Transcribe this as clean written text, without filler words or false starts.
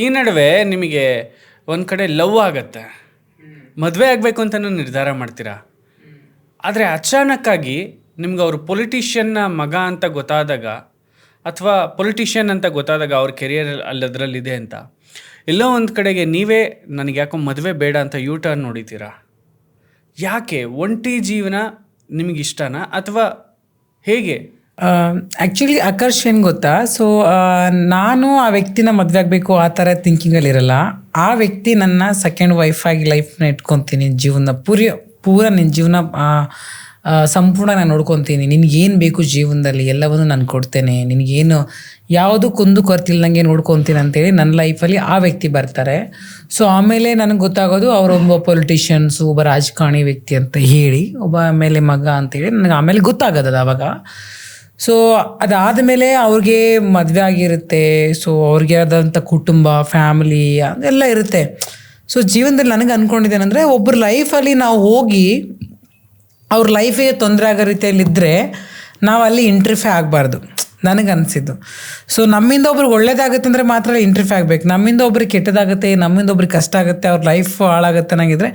ಈ ನಡುವೆ ನಿಮಗೆ ಒಂದು ಕಡೆ ಲವ್ ಆಗತ್ತೆ, ಮದುವೆ ಆಗಬೇಕು ಅಂತಲೂ ನಿರ್ಧಾರ ಮಾಡ್ತೀರಾ. ಆದರೆ ಅಚಾನಕ್ಕಾಗಿ ನಿಮ್ಗೆ ಅವರು ಪೊಲಿಟಿಷಿಯನ್ನ ಮಗ ಅಂತ ಗೊತ್ತಾದಾಗ, ಅಥವಾ ಪೊಲಿಟಿಷಿಯನ್ ಅಂತ ಗೊತ್ತಾದಾಗ ಅವ್ರ ಕೆರಿಯರ್ ಅಲ್ಲದ್ರಲ್ಲಿದೆ ಅಂತ, ಎಲ್ಲೋ ಒಂದು ಕಡೆಗೆ ನೀವೇ ನನಗೆ ಯಾಕೋ ಮದುವೆ ಬೇಡ ಅಂತ ಯೂ ಟರ್ನ್ ನೋಡಿತೀರಾ. ಯಾಕೆ? ಒಂಟಿ ಜೀವನ ನಿಮಗೆ ಇಷ್ಟನಾ ಅಥವಾ ಹೇಗೆ? ಆ್ಯಕ್ಚುಲಿ ಆಕರ್ಷ್ ಏನು ಗೊತ್ತಾ, ಸೊ ನಾನು ಆ ವ್ಯಕ್ತಿನ ಮದುವೆ ಆಗಬೇಕು ಆ ಥರ ಥಿಂಕಿಂಗಲ್ಲಿರಲ್ಲ. ಆ ವ್ಯಕ್ತಿ ನನ್ನ ಸೆಕೆಂಡ್ ವೈಫಾಗಿ ಲೈಫ್ನ ಇಟ್ಕೊತೀನಿ, ಜೀವನ ಪೂರ ನಿನ್ನ ಜೀವನ ಸಂಪೂರ್ಣ ನಾನು ನೋಡ್ಕೊತೀನಿ. ನಿನಗೇನು ಬೇಕು ಜೀವನದಲ್ಲಿ ಎಲ್ಲವನ್ನು ನಾನು ಕೊಡ್ತೇನೆ, ನಿನಗೇನು ಯಾವುದು ಕುಂದು ಕೊರತಿಲ್ದಂಗೆ ನೋಡ್ಕೊತೀನಿ ಅಂತೇಳಿ ನನ್ನ ಲೈಫಲ್ಲಿ ಆ ವ್ಯಕ್ತಿ ಬರ್ತಾರೆ. ಸೊ ಆಮೇಲೆ ನನಗೆ ಗೊತ್ತಾಗೋದು ಅವರೊಬ್ಬ ಪೊಲಿಟಿಷಿಯನ್ಸು, ಒಬ್ಬ ರಾಜಕಾರಣಿ ವ್ಯಕ್ತಿ ಅಂತ ಹೇಳಿ, ಒಬ್ಬ ಮೇಲೆ ಮಗ ಅಂತೇಳಿ ನನಗೆ ಆಮೇಲೆ ಗೊತ್ತಾಗೋದು ಆವಾಗ. ಸೊ ಅದಾದಮೇಲೆ ಅವ್ರಿಗೆ ಮದುವೆ ಆಗಿರುತ್ತೆ. ಸೊ ಅವ್ರಿಗೆ ಆದಂಥ ಕುಟುಂಬ, ಫ್ಯಾಮಿಲಿ ಅದೆಲ್ಲ ಇರುತ್ತೆ. ಸೊ ಜೀವನದಲ್ಲಿ ನನಗೆ ಅಂದ್ಕೊಂಡಿದ್ದೇನೆಂದರೆ, ಒಬ್ಬರ ಲೈಫಲ್ಲಿ ನಾವು ಹೋಗಿ ಅವ್ರ ಲೈಫಿಗೆ ತೊಂದರೆ ಆಗೋ ರೀತಿಯಲ್ಲಿದ್ದರೆ ನಾವು ಅಲ್ಲಿ ಇಂಟ್ರಿಫೈ ಆಗಬಾರ್ದು, ನನಗೆ ಅನಿಸಿದ್ದು. ಸೊ ನಮ್ಮಿಂದ ಒಬ್ರಿಗೆ ಒಳ್ಳೇದಾಗುತ್ತೆ ಅಂದರೆ ಮಾತ್ರ ಇಂಟ್ರಿಫೈ ಆಗಬೇಕು. ನಮ್ಮಿಂದ ಒಬ್ರಿಗೆ ಕೆಟ್ಟದಾಗುತ್ತೆ, ನಮ್ಮಿಂದ ಒಬ್ರಿಗೆ ಕಷ್ಟ ಆಗುತ್ತೆ, ಅವ್ರ ಲೈಫ್ ಹಾಳಾಗುತ್ತೆ ಅನ್ನಂಗಿದ್ರೆ